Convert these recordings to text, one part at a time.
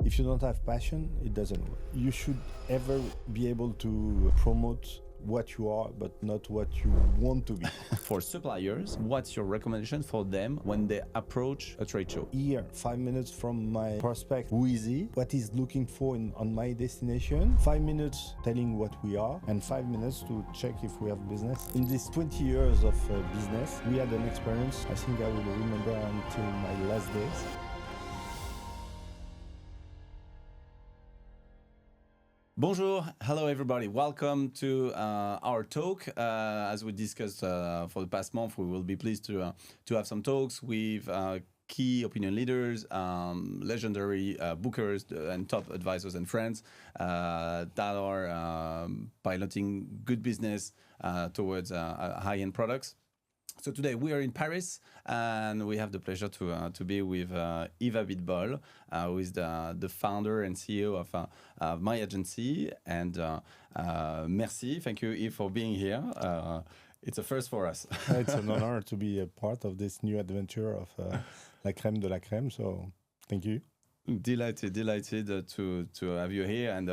If you don't have passion, it doesn't work. You should ever be able to promote what you are, but not what you want to be. For suppliers, what's your recommendation for them when they approach a trade show? Here, 5 minutes from my prospect, who is he, what he's looking for on my destination, 5 minutes telling what we are, and 5 minutes to check if we have business. In these 20 years of business, we had an experience I think I will remember until my last days. Bonjour, hello everybody. Welcome to our talk. As we discussed for the past month, we will be pleased to have some talks with key opinion leaders, legendary bookers, and top advisors and friends that are piloting good business towards high-end products. So today we are in Paris, and we have the pleasure to be with Yves Abitbol, who is the founder and CEO of my agency. And merci, thank you, Yves, for being here. It's a first for us. It's an honor to be a part of this new adventure of La Crème de la Crème. So thank you. Delighted to have you here, and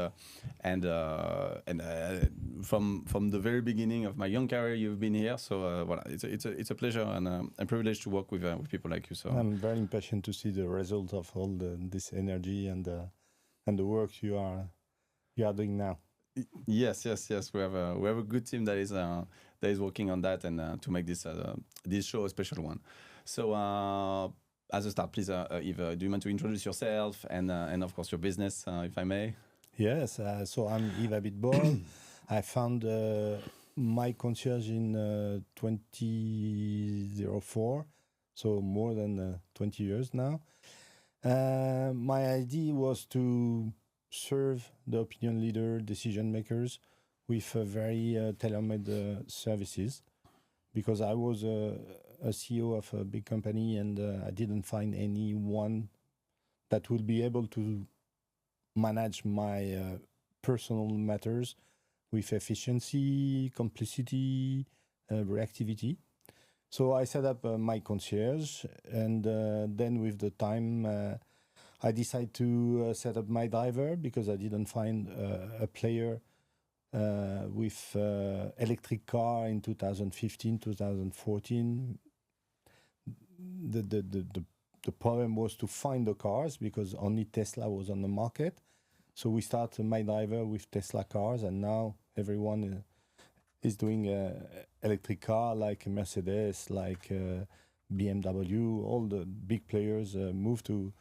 from the very beginning of my young career, you've been here. So voilà, it's a pleasure and a privilege to work with people like you. So I'm very impatient to see the result of all this energy and the work you are doing now. Yes. We have a good team that is working on that and to make this show a special one. So. As a start, please, Yves, do you mind to introduce yourself and of course your business, if I may? Yes, so I'm Yves Abitbol. I found my concierge in 2004, so more than 20 years now. My idea was to serve the opinion leader, decision makers with very tailor-made services, because I was a CEO of a big company, and I didn't find anyone that would be able to manage my personal matters with efficiency, complicity, reactivity. So I set up my concierge, and then with the time, I decided to set up my driver, because I didn't find a player with electric car in 2015, 2014. The problem was to find the cars, because only Tesla was on the market. So we started my driver with Tesla cars, and now everyone is doing electric car, like Mercedes, like BMW. All the big players move to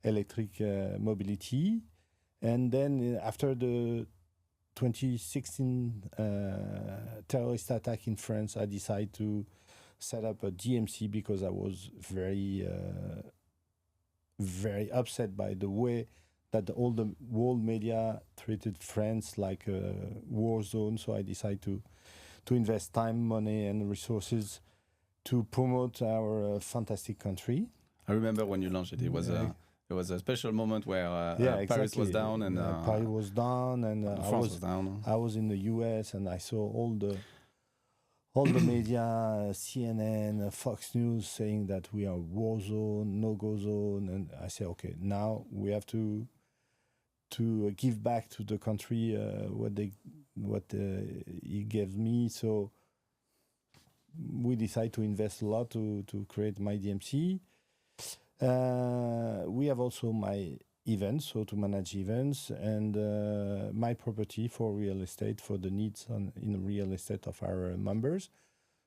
electric mobility. And then after the 2016 terrorist attack in France, I decided to set up a DMC, because I was very upset by the way that all the world media treated France like a war zone. So I decided to invest time, money, and resources to promote our fantastic country. I remember when you launched it. It was a special moment where Paris was down, and Paris was down, and France was down. I was in the US, and I saw all the media, CNN, Fox News, saying that we are war zone, no-go zone, and I said, okay, now we have to give back to the country what he gave me. So we decided to invest a lot to create my DMC. We have also my events, so to manage events, and my property for real estate, for the needs in real estate of our members.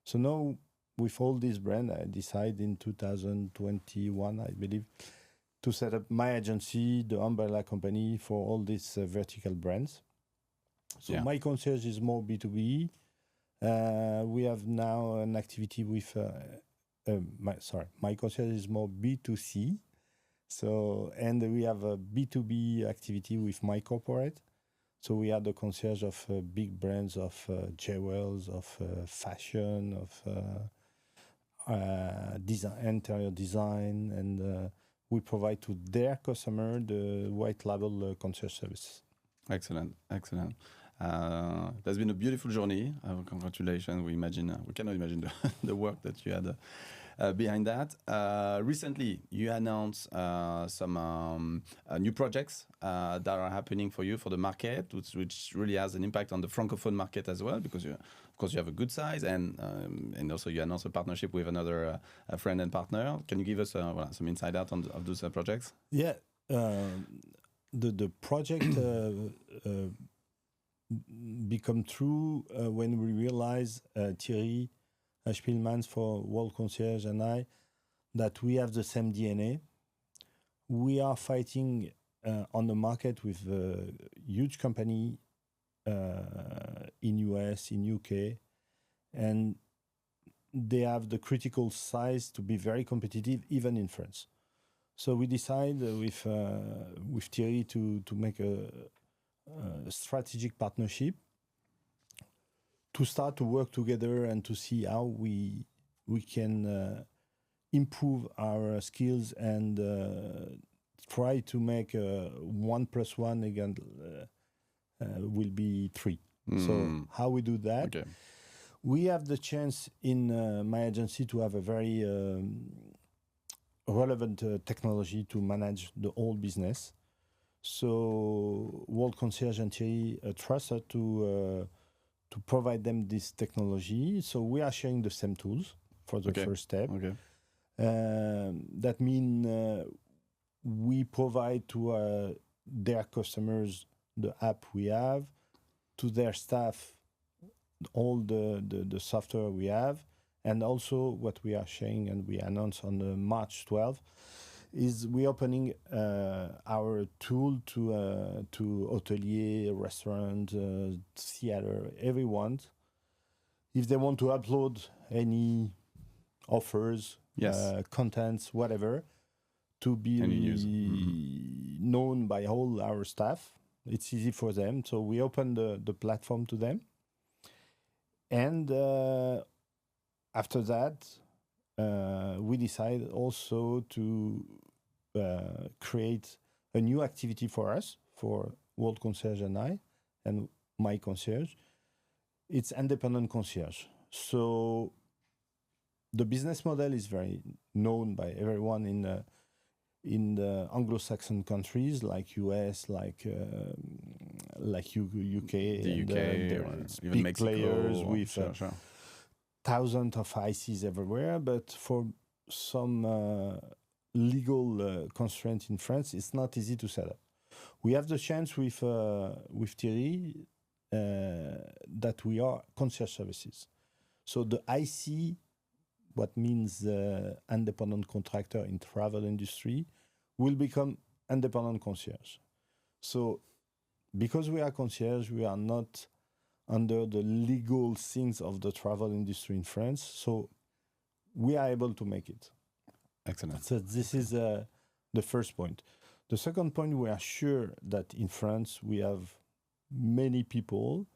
So now, with all this brand, I decided in 2021, I believe, to set up my agency, the umbrella company for all these vertical brands. So my concierge is more B2B. We have now an activity with... my concierge is more B2C. So, and we have a B2B activity with my corporate. So we are the concierge of big brands, of jewels, of fashion, of design, interior design, and we provide to their customer the white label concierge service. Excellent. That's been a beautiful journey. Congratulations. We cannot imagine the work that you had behind that. Recently, you announced some new projects that are happening for you for the market, which really has an impact on the francophone market as well, because of course you have a good size, and also you announced a partnership with another friend and partner. Can you give us some insight out on of those projects? Yeah, the project become true when we realize Thierry Spielmans for World Concierge and I that we have the same DNA. We are fighting on the market with a huge company in US, in UK, and they have the critical size to be very competitive even in France. So we decide with Thierry to make a strategic partnership to start to work together and to see how we can improve our skills and try to make 1 + 1 again will be 3. So how we do that? Okay. We have the chance in my agency to have a very relevant technology to manage the whole business. So World Concierge and Thierry trust us to provide them this technology. So we are sharing the same tools for the first step. Okay. That means we provide to their customers the app we have, to their staff all the software we have, and also what we are sharing and we announced on March 12th is we opening our tool to hotelier, restaurant, theater, everyone. If they want to upload any offers, contents, whatever, to be known by all our staff, it's easy for them. So we open the platform to them. And after that, we decide also to create a new activity for us, for World Concierge and I, and my concierge. It's independent concierge. So the business model is very known by everyone in the Anglo-Saxon countries like US, like UK, the UK, and even big Mexico, players with sure. thousands of ICs everywhere. But for some legal constraint in France, it's not easy to set up. We have the chance with Thierry that we are concierge services. So the IC, what means independent contractor in travel industry, will become independent concierge. So because we are concierge, we are not under the legal things of the travel industry in France. So we are able to make it. Excellent. So this is the first point. The second point, we are sure that in France we have many people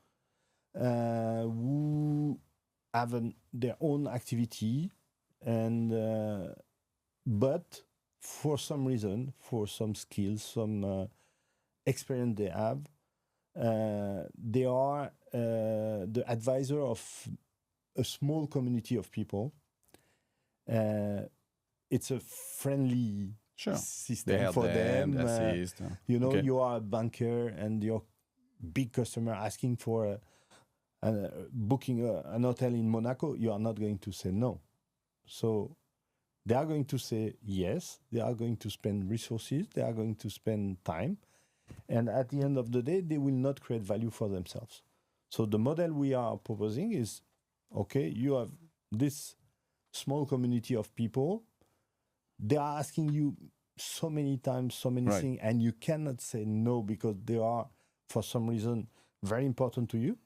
who have their own activity, and but for some reason, for some skills, some experience they have, they are the advisor of a small community of people. It's a friendly system for them. Assist. You are a banker and your big customer asking for booking an hotel in Monaco. You are not going to say no. So they are going to say yes. They are going to spend resources. They are going to spend time. And at the end of the day, they will not create value for themselves. So the model we are proposing is, okay, you have this small community of people. They are asking you so many times, so many things, and you cannot say no because they are, for some reason, very important to you.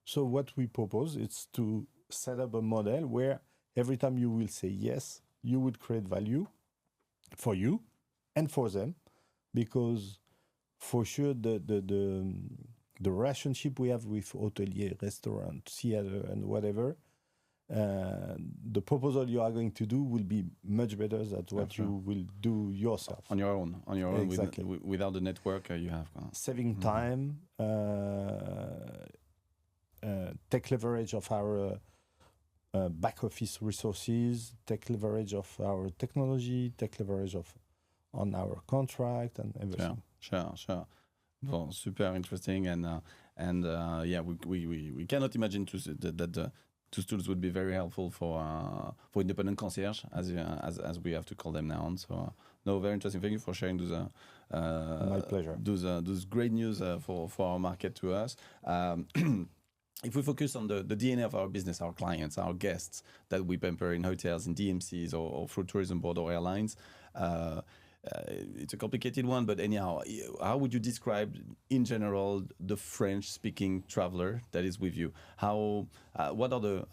So what we propose is to set up a model where every time you will say yes, you would create value for you and for them, because for sure the relationship we have with hotelier, restaurant, theater, and whatever, the proposal you are going to do will be much better than what you will do yourself. On your own, exactly. Without the network you have. Saving time, take leverage of our back office resources, take leverage of our technology, take leverage on our contract and everything. Sure. Well, super interesting, and yeah, we cannot imagine that the tools would be very helpful for independent concierge, as we have to call them now. So no, very interesting. Thank you for sharing those. My pleasure. Those great news for our market to us. If we focus on the DNA of our business, our clients, our guests that we pamper in hotels, in DMCs, or through tourism board or airlines, it's a complicated one, but anyhow, how would you describe in general the French-speaking traveler that is with you? What are the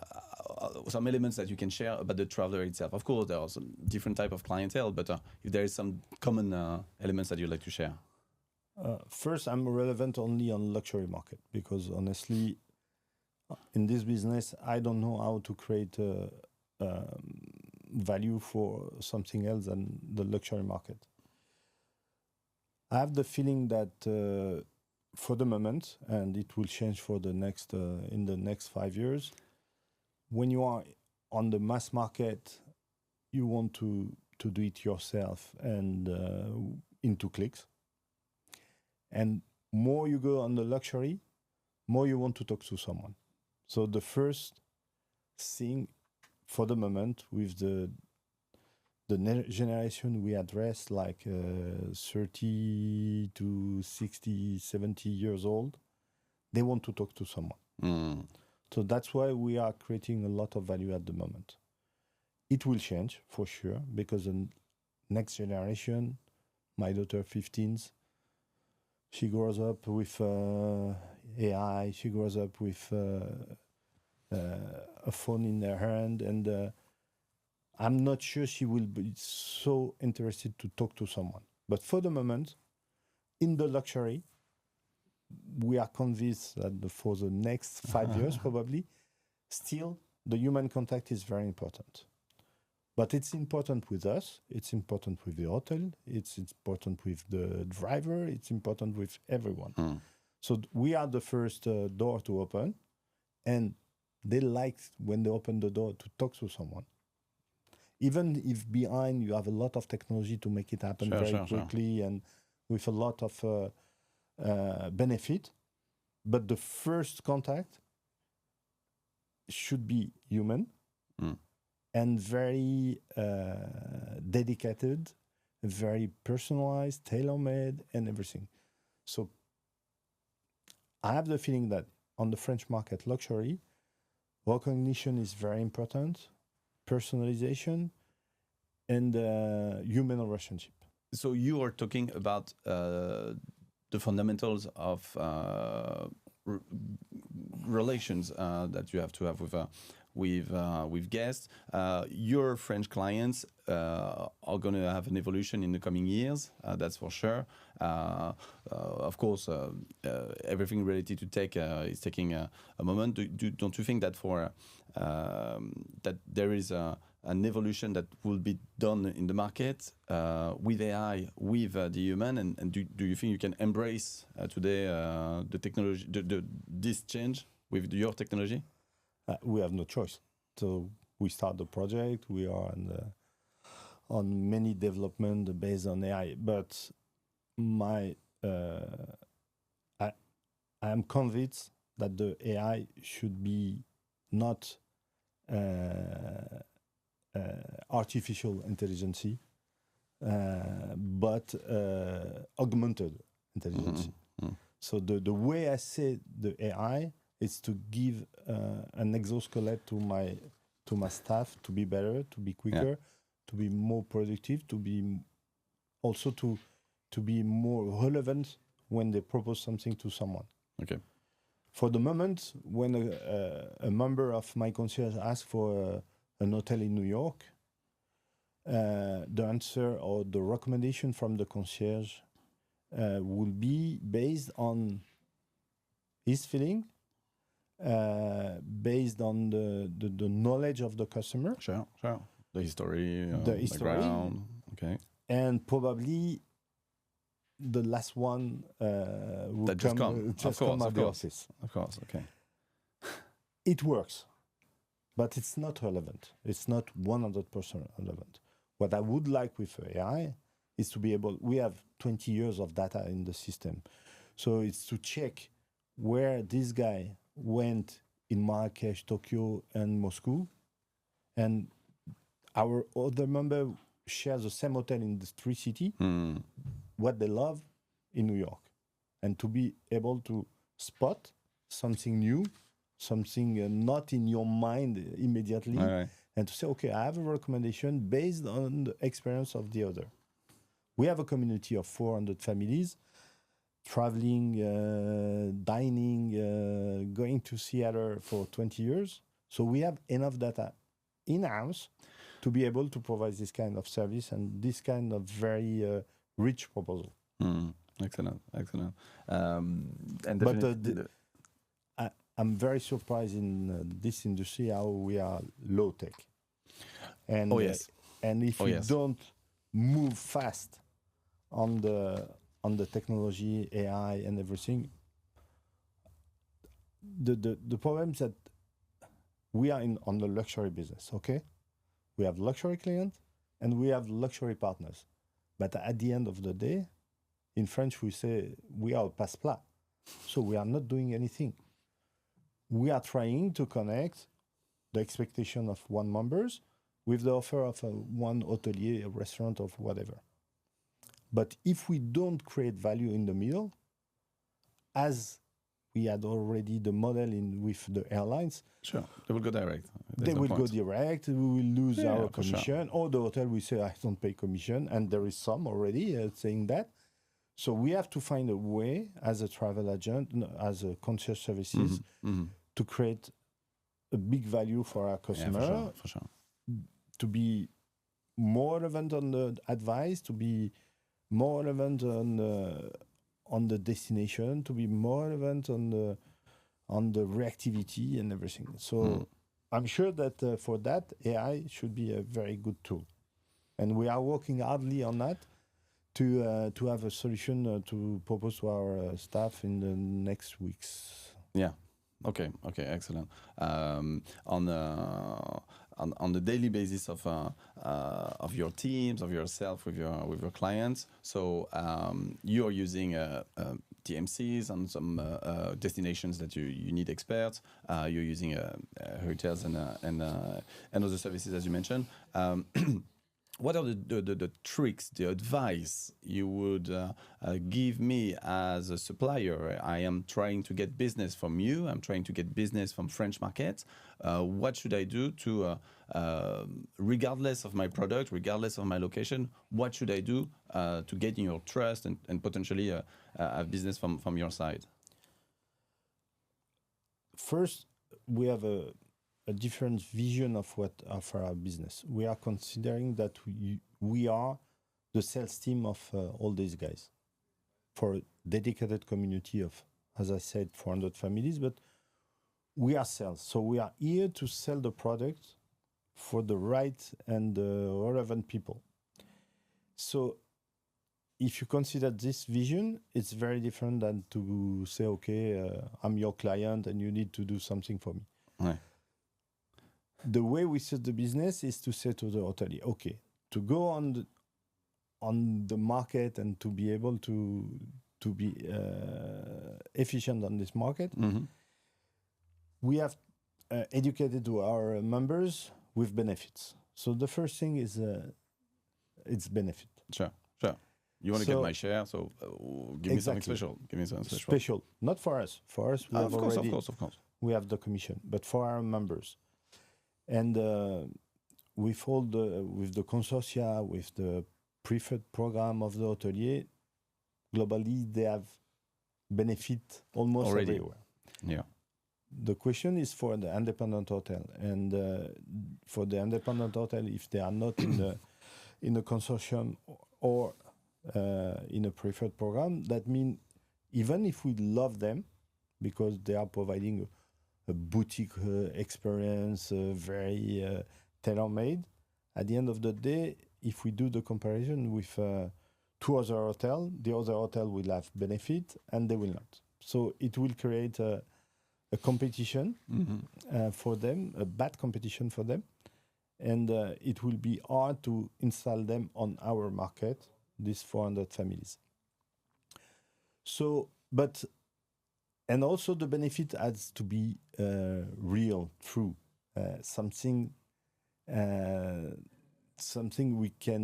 some elements that you can share about the traveler itself? Of course, there are some different type of clientele, but if there is some common elements that you'd like to share. First, I'm relevant only on luxury market because honestly, in this business, I don't know how to create value for something else than the luxury market. I have the feeling that for the moment, and it will change for the next in the next 5 years, when you are on the mass market, you want to do it yourself and in 2 clicks. And more you go on the luxury, more you want to talk to someone. So the first thing for the moment with the generation we address, like 30 to 60, 70 years old, they want to talk to someone. So that's why we are creating a lot of value at the moment. It will change for sure because the next generation, my daughter 15s, she grows up with AI, she grows up with a phone in her hand, and I'm not sure she will be so interested to talk to someone. But for the moment, in the luxury, we are convinced that for the next 5 years, probably, still the human contact is very important. But it's important with us, it's important with the hotel, it's important with the driver, it's important with everyone. So we are the first door to open, and they like when they open the door to talk to someone. Even if behind you have a lot of technology to make it happen quickly and with a lot of benefit, but the first contact should be human and very dedicated, very personalized, tailor-made, and everything. So I have the feeling that on the French market, luxury, recognition is very important, personalization, and human relationship. So you are talking about the fundamentals of relations that you have to have with guests. Your French clients are going to have an evolution in the coming years, that's for sure. Of course, everything related to tech is taking a moment. Don't you think that for that there is an evolution that will be done in the market with AI, with the human, and do you think you can embrace today the technology, this change with your technology? We have no choice. So we start the project. We are on many development based on AI. But I am convinced that the AI should be not artificial intelligence, but augmented intelligence. So the way I say the AI is to give an exoskeleton to my staff to be better, to be quicker, to be more productive, to be also to be more relevant when they propose something to someone. Okay. For the moment, when a member of my concierge asks for an hotel in New York, the answer or the recommendation from the concierge will be based on his feeling, based on the knowledge of the customer. Sure. The history, the history, background. Okay. And probably the last one will that just come at the office. Of course, okay. It works. but it's not relevant. It's not 100% relevant. What I would like with AI is to be able, we have 20 years of data in the system. So it's to check where this guy went in Marrakesh, Tokyo, and Moscow. And our other member shares the same hotel in the three cities, what they love in New York. And to be able to spot something new, something not in your mind immediately, and to say, okay, I have a recommendation based on the experience of the other. We have a community of 400 families traveling, dining, going to theater for 20 years. So we have enough data in-house to be able to provide this kind of service and this kind of very rich proposal. Excellent. But I'm very surprised in this industry how we are low tech. And, and if we don't move fast on the technology, AI, and everything, the problem is that we are on the luxury business, okay? We have luxury clients and we have luxury partners. But at the end of the day, in French, we say we are passe-plat. So we are not doing anything. We are trying to connect the expectation of one members with the offer of one hotelier, a restaurant, or whatever. But if we don't create value in the middle, as we had already the model with the airlines, sure, they will go direct. They will go direct. We will lose our commission. Sure. Or the hotel will say, I don't pay commission. And there is some already saying that. So we have to find a way as a travel agent, as a concierge services, to create a big value for our customer. Yeah, for sure. To be more relevant on the advice, to be more relevant on the destination, to be more relevant on the reactivity and everything. So I'm sure that for that, AI should be a very good tool. And we are working hardly on that to have a solution to propose to our staff in the next weeks. Yeah. Okay. Excellent. On the daily basis of your teams, of yourself with your clients. So you are using TMCs on some destinations that you need experts. You're using hotels and other services, as you mentioned. What are the tricks, the advice you would give me as a supplier? I am trying to get business from you. I'm trying to get business from French markets. What should I do to, regardless of my product, regardless of my location, what should I do to get in your trust and potentially have business from your side? First, we have a different vision of our business. We are considering that we are the sales team of all these guys for a dedicated community of, as I said, 400 families, but we are sales. So we are here to sell the product for the right and relevant people. So if you consider this vision, it's very different than to say, okay, I'm your client and you need to do something for me. Right. The way we set the business is to say to the hotelier, okay, to go on the market and to be able to be efficient on this market, we have educated to our members with benefits. So the first thing is it's benefit. Sure. You want to get my share, so give me something special. Give me something special. Not for us. For us, we have already. Of course. We have the commission, but for our members. And with the consortia, with the preferred program of the hotelier, globally they have benefit almost already everywhere. Yeah. The question is for the independent hotel, and for the independent hotel, if they are not in the consortium or in a preferred program, that means even if we love them because they are providing a boutique experience, very tailor-made. At the end of the day, if we do the comparison with two other hotels, the other hotel will have benefit and they will not. So it will create a a competition for them, a bad competition for them, and it will be hard to install them on our market, these 400 families. So, but, and also the benefit has to be real, true, something we can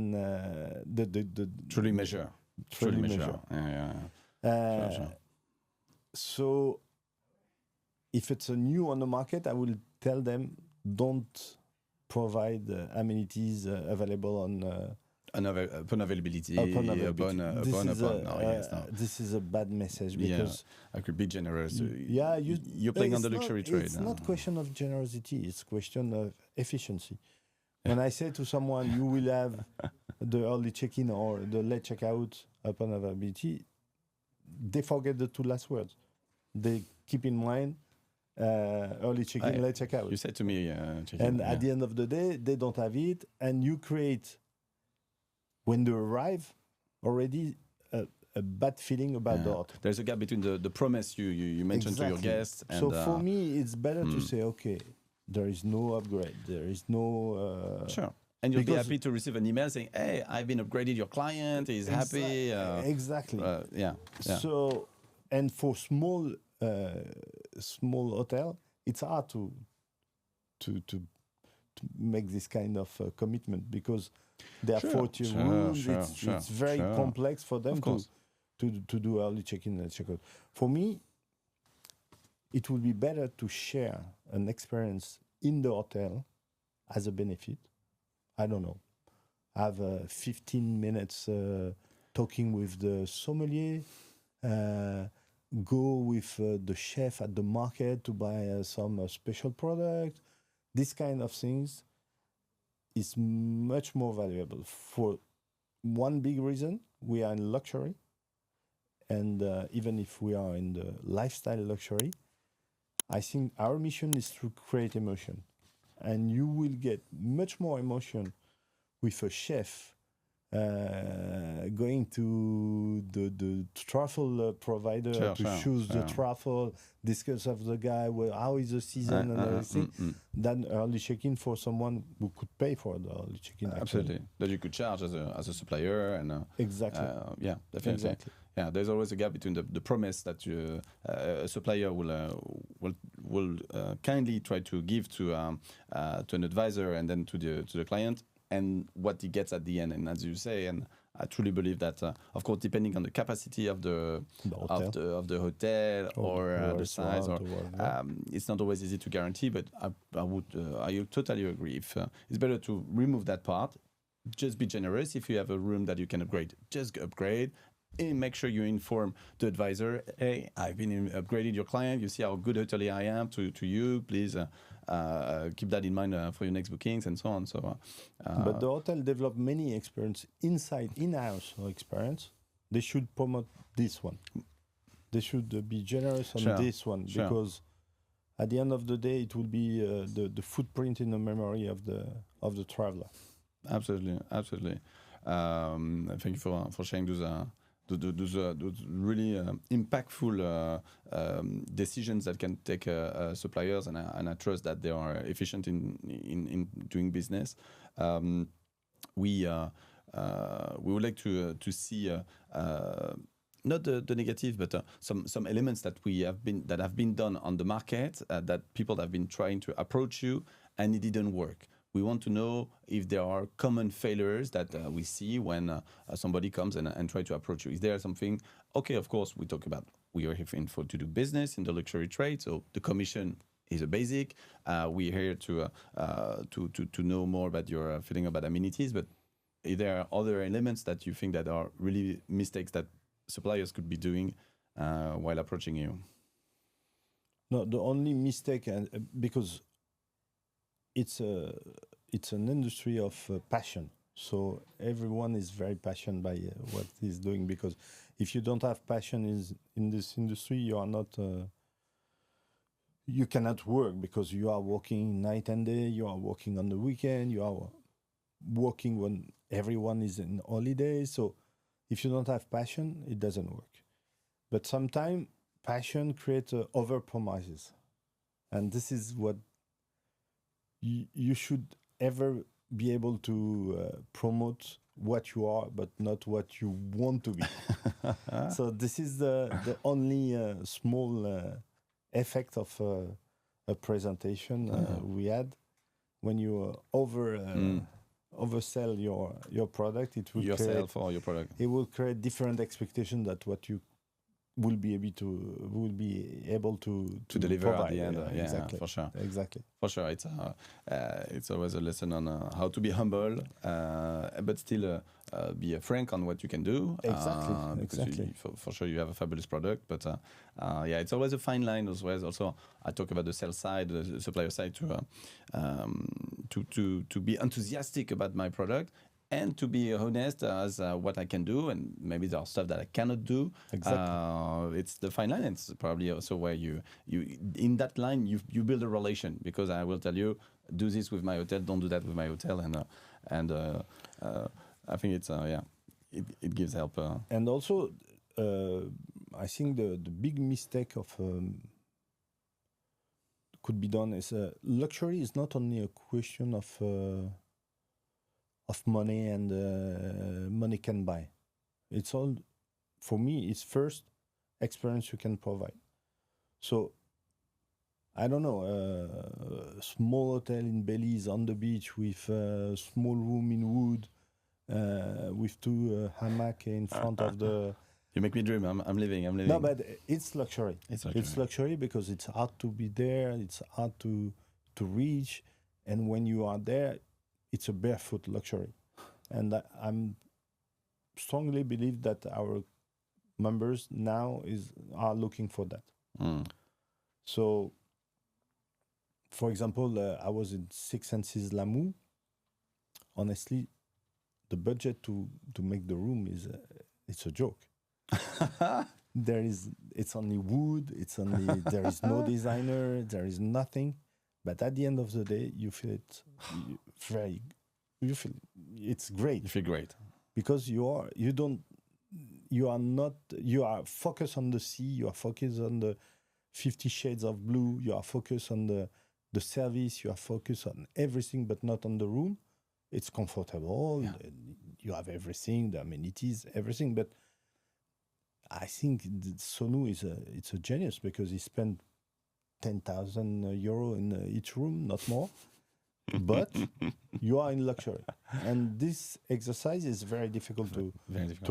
truly measure. Truly measure. Sure. So, if it's a new on the market, I will tell them don't provide amenities available on upon availability. This is a bad message because I could be generous. You're playing on the luxury trade. It's not question of generosity. It's question of efficiency. When I say to someone, you will have the early check-in or the late check-out upon availability, they forget the two last words. They keep in mind early check-in, late check-out. You said to me, and at the end of the day, they don't have it, and you create, when they arrive, already a bad feeling about the hotel. There's a gap between the promise you mentioned to your guests. And, so for me, it's better to say, okay, there is no upgrade. There is no... Sure. And you'll be happy to receive an email saying, hey, I've been upgraded, your client is happy. Exactly. Yeah. So, and for small hotel, it's hard to make this kind of commitment because there are 40 rooms. It's very complex for them to do early check-in and check-out. For me, it would be better to share an experience in the hotel as a benefit. I don't know. Have 15 minutes talking with the sommelier, go with the chef at the market to buy some special product. This kind of things is much more valuable. For one big reason, we are in luxury. And even if we are in the lifestyle luxury, I think our mission is to create emotion. And you will get much more emotion with a chef going to the truffle provider to choose the truffle, discuss with the guy, how is the season and everything, than early check-in for someone who could pay for the early check-in. Absolutely. That you could charge as a supplier. And exactly. Yeah, definitely. Exactly. Yeah, there's always a gap between the promise that a supplier will kindly try to give to an advisor and then to the client, and what he gets at the end. And as you say, and I truly believe that, of course, depending on the capacity of the hotel or the size, or it's not always easy to guarantee. But I totally agree. If it's better to remove that part, just be generous. If you have a room that you can upgrade, just upgrade. And make sure you inform the advisor, hey, I've been upgraded your client. You see how good hotelier I am to you. Please keep that in mind for your next bookings and so on. So, but the hotel develop many experience in-house experience. They should promote this one. They should be generous on this one because at the end of the day, it will be the footprint in the memory of the traveler. Absolutely. Thank you for sharing those really impactful decisions that can take suppliers, and I trust that they are efficient in doing business. We would like to see not the negative, but some elements that have been done on the market that people have been trying to approach you and it didn't work. We want to know if there are common failures that we see when somebody comes and try to approach you. Is there something? Okay, of course, we are here to do business in the luxury trade, so the commission is a basic. We're here to know more about your feeling about amenities, but if there are other elements that you think that are really mistakes that suppliers could be doing while approaching you? No, the only mistake, because it's an industry of passion. So everyone is very passionate by what he's doing, because if you don't have passion in this industry, you are not. You cannot work because you are working night and day. You are working on the weekend. You are working when everyone is in holiday. So if you don't have passion, it doesn't work. But sometimes passion creates over promises. And this is what you should ever be able to promote what you are, but not what you want to be. So this is the only small effect of a presentation we had. When you oversell your product, it will yourself or your product. It will create different expectations that what you will be able to deliver provide. at the end. Exactly. For sure. Exactly. For sure, it's always a lesson on how to be humble, but still be frank on what you can do. Exactly. For sure, you have a fabulous product, but it's always a fine line. Also, I talk about the sales side, the supplier side, to be enthusiastic about my product. And to be honest as what I can do, and maybe there are stuff that I cannot do. Exactly. It's the fine line. It's probably also where you in that line you build a relation, because I will tell you, do this with my hotel, don't do that with my hotel, and I think it's it gives help. And also, I think the big mistake of could be done is luxury is not only a question of money and money can buy. It's all, for me, it's first experience you can provide. So, I don't know, a small hotel in Belize on the beach with a small room in wood, with two hammock in front of the... You make me dream. I'm living. No, but it's luxury. It's luxury because it's hard to be there. It's hard to reach. And when you are there, it's a barefoot luxury. And I'm strongly believe that our members now are looking for that. So, for example, I was in Six Senses Lamu. Honestly, the budget to make the room it's a joke. It's only wood. There is no designer. There is nothing. But at the end of the day, you feel it it's great. You feel great because you are focused on the sea. You are focused on the 50 Shades of Blue. You are focused on the service. You are focused on everything, but not on the room. It's comfortable. Yeah. You have everything, the amenities, everything. But I think Sonu it's a genius because he spent 10,000 euro in each room, not more. But you are in luxury, and this exercise is very difficult to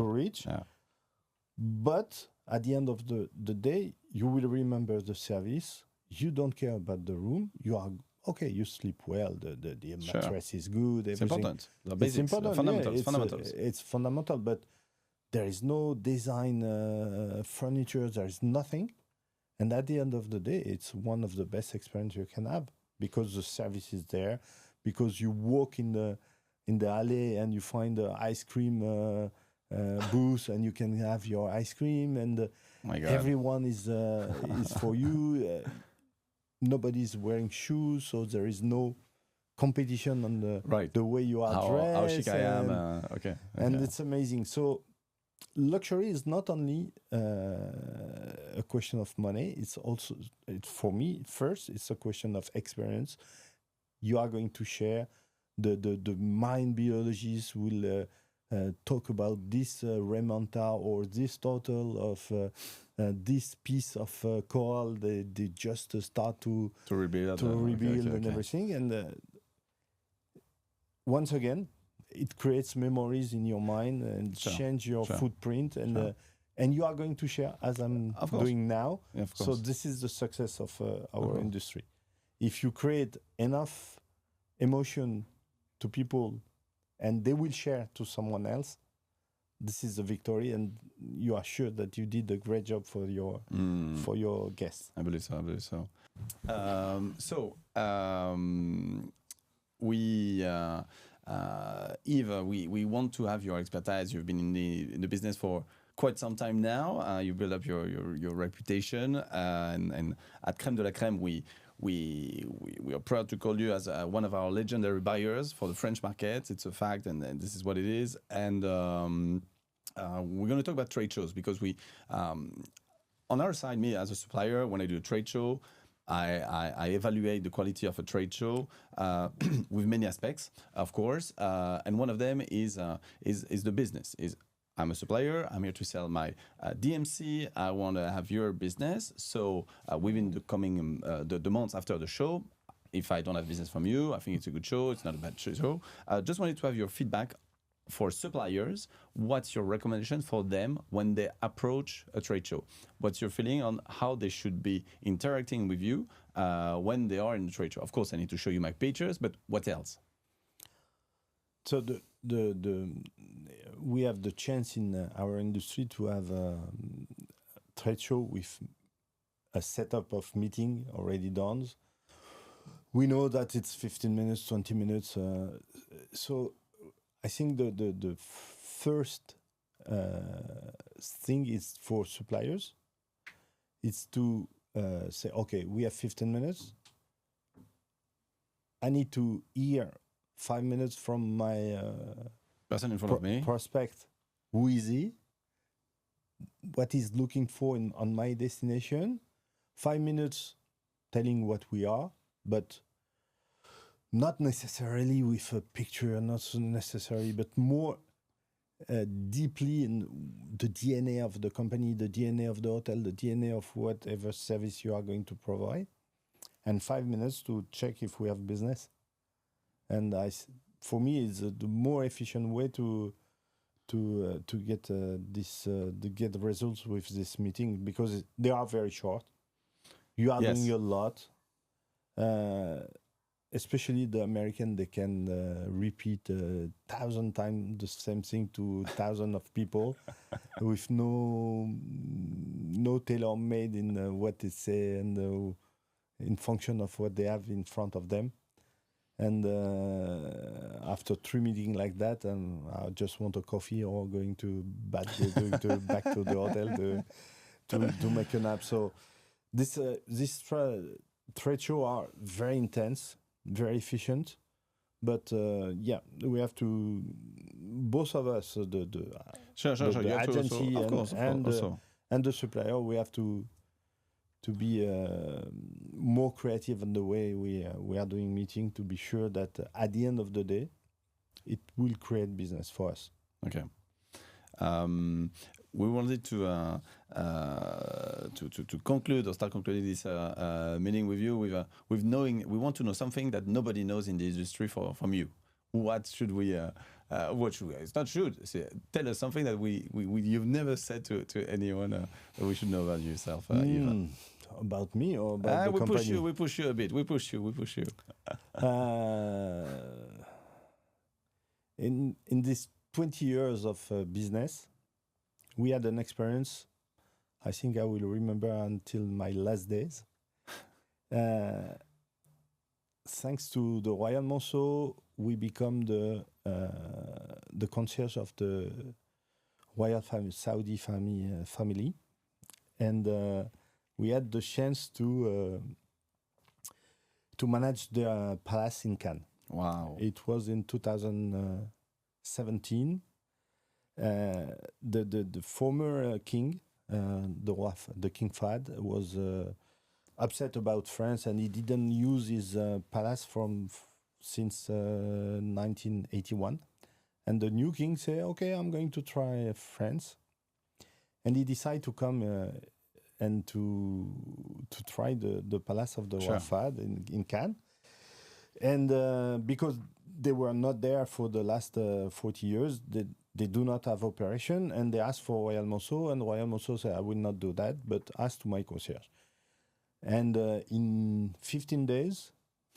reach. Yeah. But at the end of the day, you will remember the service. You don't care about the room. You are okay. You sleep well. The mattress is good. It's everything. important. The basics, it's important. Fundamentals. It's fundamental, but there is no design furniture. There is nothing. And at the end of the day, it's one of the best experiences you can have because the service is there, because you walk in the alley and you find the ice cream booth and you can have your ice cream and everyone is for you. Nobody's wearing shoes, so there is no competition on the way you are dressed. How chic I am. Okay. And it's amazing. So luxury is not only a question of money. It's also, for me, first, it's a question of experience. You are going to share. The mind biologists will talk about this remanta or this total of this piece of coral. They just start to rebuild and everything. And once again, it creates memories in your mind and change your footprint and you are going to share as I'm doing now. Yeah, so this is the success of our industry. If you create enough emotion to people and they will share to someone else, this is a victory, and you are sure that you did a great job for your guests. I believe so. Yves, we want to have your expertise. You've been in the business for quite some time now. You build up your reputation, and at Crème de la Crème, we are proud to call you as one of our legendary buyers for the French market. It's a fact, and this is what it is. And we're going to talk about trade shows because on our side, me as a supplier, when I do a trade show, I evaluate the quality of a trade show with many aspects, of course, and one of them is the business. I'm a supplier. I'm here to sell my DMC. I want to have your business. So within the coming the months after the show, if I don't have business from you, I think it's a good show. It's not a bad show. Just wanted to have your feedback for suppliers. What's your recommendation for them when they approach a trade show? What's your feeling on how they should be interacting with you when they are in the trade show? Of course, I need to show you my pictures, but what else? So we have the chance in our industry to have a trade show with a setup of meeting already done. We know that it's 15 minutes, 20 minutes. So I think the first thing is for suppliers. It's to say, okay, we have 15 minutes. I need to hear 5 minutes from my person in front of me, prospect. Who is he? What he's looking for on my destination. 5 minutes telling what we are, but not necessarily with a picture, not so necessarily, but more deeply in the DNA of the company, the DNA of the hotel, the DNA of whatever service you are going to provide, and 5 minutes to check if we have business. And for me, it's the more efficient way to get to get results with this meeting, because they are very short. You are doing a lot. Especially the American, they can repeat 1,000 times the same thing to thousands of people with no tailor-made in what they say and in function of what they have in front of them. And after 3 meetings like that, I just want a coffee or going back to the hotel to make a nap. So this trade show are very intense, very efficient, but we have to, both of us, the agency and the supplier, we have to be more creative in the way we are doing meeting, to be sure that at the end of the day, it will create business for us. Okay. We wanted to conclude or start concluding this meeting with you with knowing. We want to know something that nobody knows in the industry from you. What should we? What should we? It's not should. Tell us something that you've never said to anyone that we should know about yourself. About me or about the company? We push you a bit. We push you. In these 20 years of business, we had an experience I think I will remember until my last days. Thanks to the Royal Monceau, we become the concierge of the royal family, Saudi family, and we had the chance to manage the palace in Cannes. Wow! It was in 2017. The former king, the King Fahd, was upset about France, and he didn't use his palace since 1981. And the new king said, "Okay, I'm going to try France," and he decided to come and to try the palace of the Roi Fahd in Cannes. And because they were not there for the last 40 years, they do not have operation, and they asked for Royal Monceau, and Royal Monceau said, "I will not do that, but ask to my concierge." And in 15 days,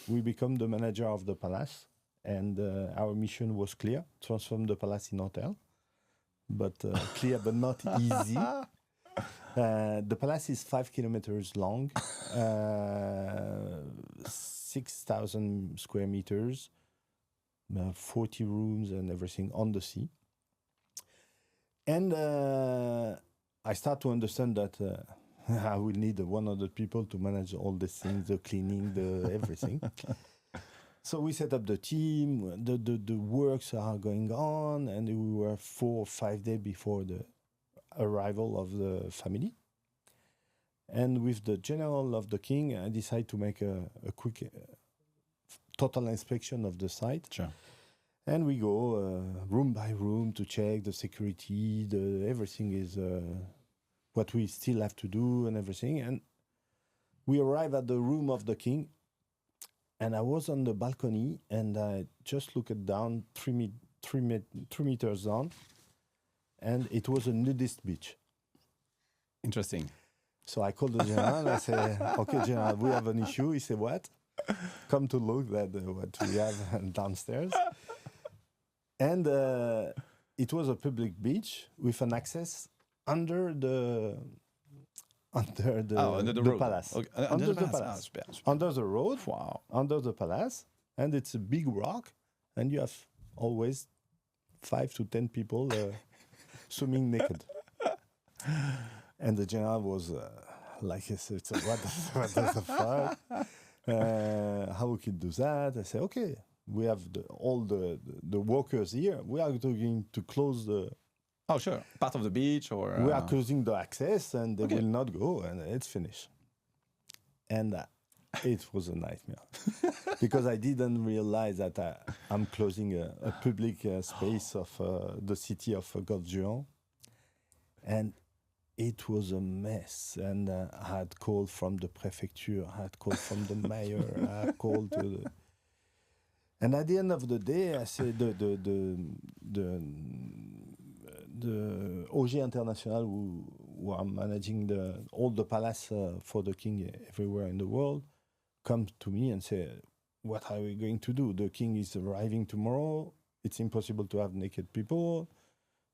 we become the manager of the palace, and our mission was clear: transform the palace in hotel. But clear, but not easy. The palace is 5 kilometers long, 6,000 square meters, 40 rooms and everything on the sea. And I start to understand that I will need 100 people to manage all these things, the cleaning, the everything. So we set up the team, the works are going on, and we were 4 or 5 days before the arrival of the family. And with the general of the king, I decided to make a quick total inspection of the site. Sure. And we go room by room to check the security, everything is what we still have to do and everything. And we arrive at the room of the king, and I was on the balcony, and I just looked down 3 meters down, and it was a nudist beach. Interesting. So I called the general. I said, "Okay, general, we have an issue." He said, "What?" Come to look at what we have downstairs. And it was a public beach with an access under the road. palace. Okay. Under the palace. Under the road. Wow. Under the palace. And it's a big rock. And you have always 5 to 10 people swimming naked. And the general was like, what the fuck? How we could do that? I said, okay, we have all the workers here. We are going to close the... Oh, sure. Part of the beach or... We are closing the access, and they will not go, and it's finished. And it was a nightmare. Because I didn't realize that I'm closing a public space of the city of Golfe-Juan. And it was a mess, and I had called from the prefecture, I had called from the mayor, I had called to the... And at the end of the day, I said the OG International, who are managing all the palace for the king everywhere in the world, come to me and say, "What are we going to do? The king is arriving tomorrow. It's impossible to have naked people."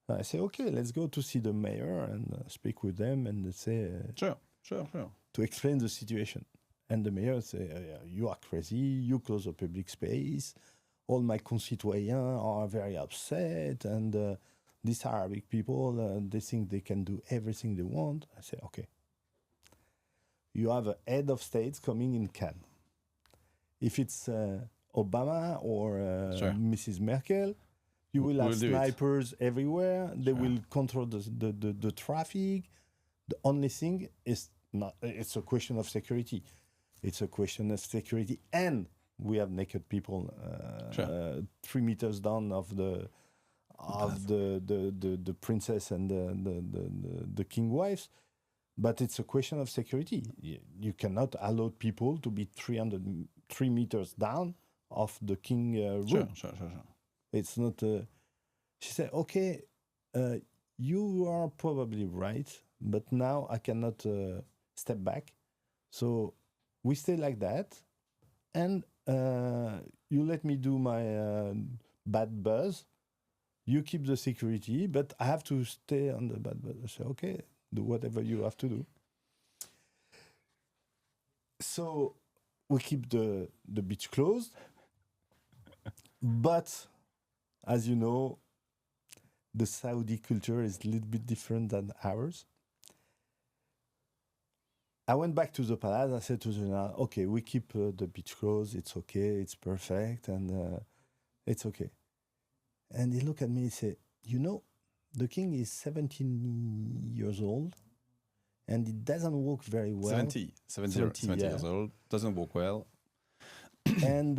I say, "Okay, let's go to see the mayor and speak with them and say..." Sure. To explain the situation. And the mayor say, "You are crazy, you close a public space, all my concitoyens are very upset, and these Arabic people, they think they can do everything they want." I say, "Okay. You have a head of state coming in Cannes. If it's Obama or Sure. Mrs. Merkel, you will have We'll do it. snipers everywhere. They Sure. will control the traffic. The only thing is not, it's a question of security. It's a question of security, and we have naked people 3 meters down of the princess and the king wives. But it's a question of security. You cannot allow people to be 3 meters down of the king room. Sure. It's not... She said, "Okay, you are probably right, but now I cannot step back. So we stay like that, and you let me do my bad buzz. You keep the security, but I have to stay on the bad buzz." I said, "Okay, do whatever you have to do." So we keep the beach closed, but as you know, the Saudi culture is a little bit different than ours. I went back to the palace. I said to the general, "Okay, we keep the beach closed. It's okay. It's perfect, and it's okay." And he looked at me and said, "You know, the king is 17 years old, and it doesn't work very well." 70 yeah. years old. Doesn't work well. And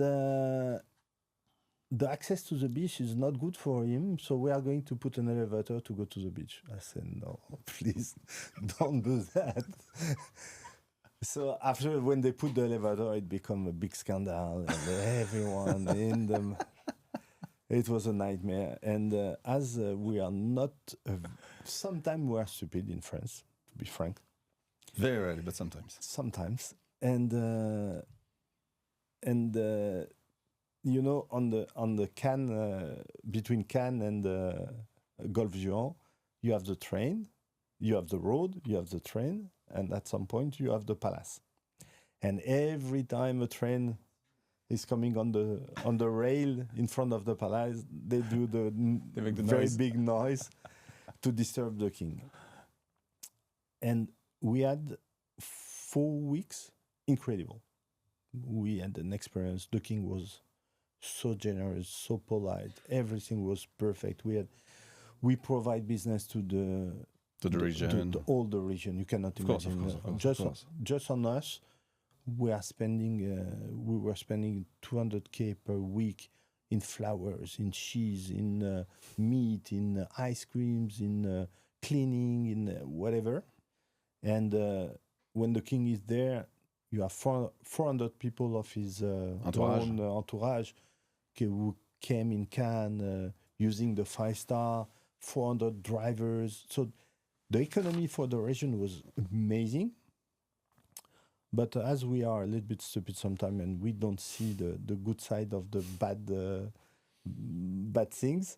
the access to the beach is not good for him, so we are going to put an elevator to go to the beach. I said, "No, please, don't do that." So after, when they put the elevator, it became a big scandal, and everyone in them. It was a nightmare. And as we are not, sometimes we are stupid in France, to be frank. Very rarely, but sometimes. Sometimes. And you know, on the Cannes, between Cannes and Golfe-Juan, you have the train, you have the road, you have the train, and at some point you have the palace. And every time a train is coming on the rail in front of the palace, they do They make the very noise. big noise to disturb the king. And we had 4 weeks, incredible. We had an experience. The king was so generous, so polite. Everything was perfect. We provide business to to the region. All the region. You cannot imagine. Just on us, we were spending 200K per week in flowers, in cheese, in meat, in ice creams, in cleaning, in whatever. And when the king is there, you have 400 people of his own entourage who came in Cannes using the 5-star, 400 drivers. So the economy for the region was amazing. But as we are a little bit stupid sometimes and we don't see the good side of the bad things,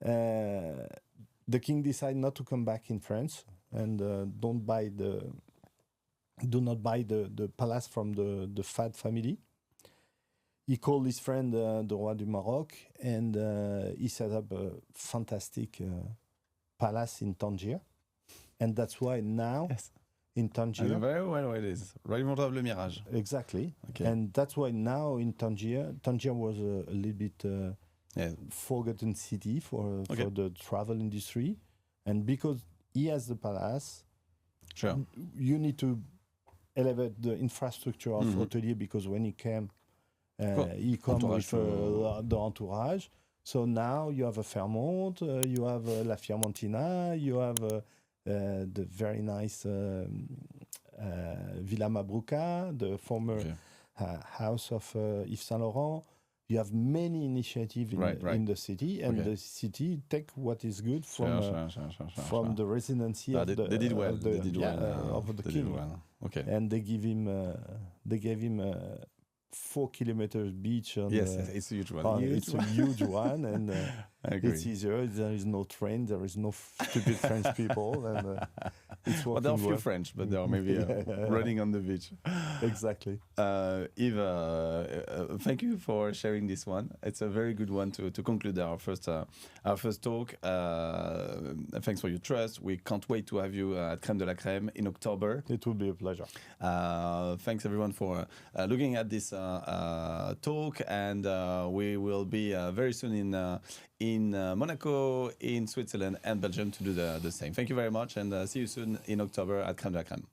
the king decided not to come back in France and do not buy the palace from the Fad family. He called his friend the Roi du Maroc, and he set up a fantastic palace in Tangier. And that's why now in Tangier... I know very well what it is. Remontable Mirage. Exactly. Okay. And that's why now in Tangier was a little bit forgotten city for the travel industry. And because he has the palace, you need to elevate the infrastructure of hotelier, because when he came, he come with the entourage. So now you have a Fairmont, you have La Fiermontina, you have the very nice Villa Mabrouka, the former house of Yves Saint Laurent. You have many initiatives in the city, and the city take what is good from the residency of the king. Well. Okay. And they gave him 4 kilometers beach. It's a huge one. It's a huge one, and it's easier. There is no train. There is no stupid French people, and it's working. Well, there are a few French, but they are maybe running on the beach. Exactly. Yves, thank you for sharing this one. It's a very good one to conclude our first talk. Thanks for your trust. We can't wait to have you at Crème de la Crème in October. It will be a pleasure. Thanks everyone for looking at this talk, and we will be very soon in Monaco, in Switzerland and Belgium to do the same. Thank you very much, and see you soon in October at Crème de la Crème.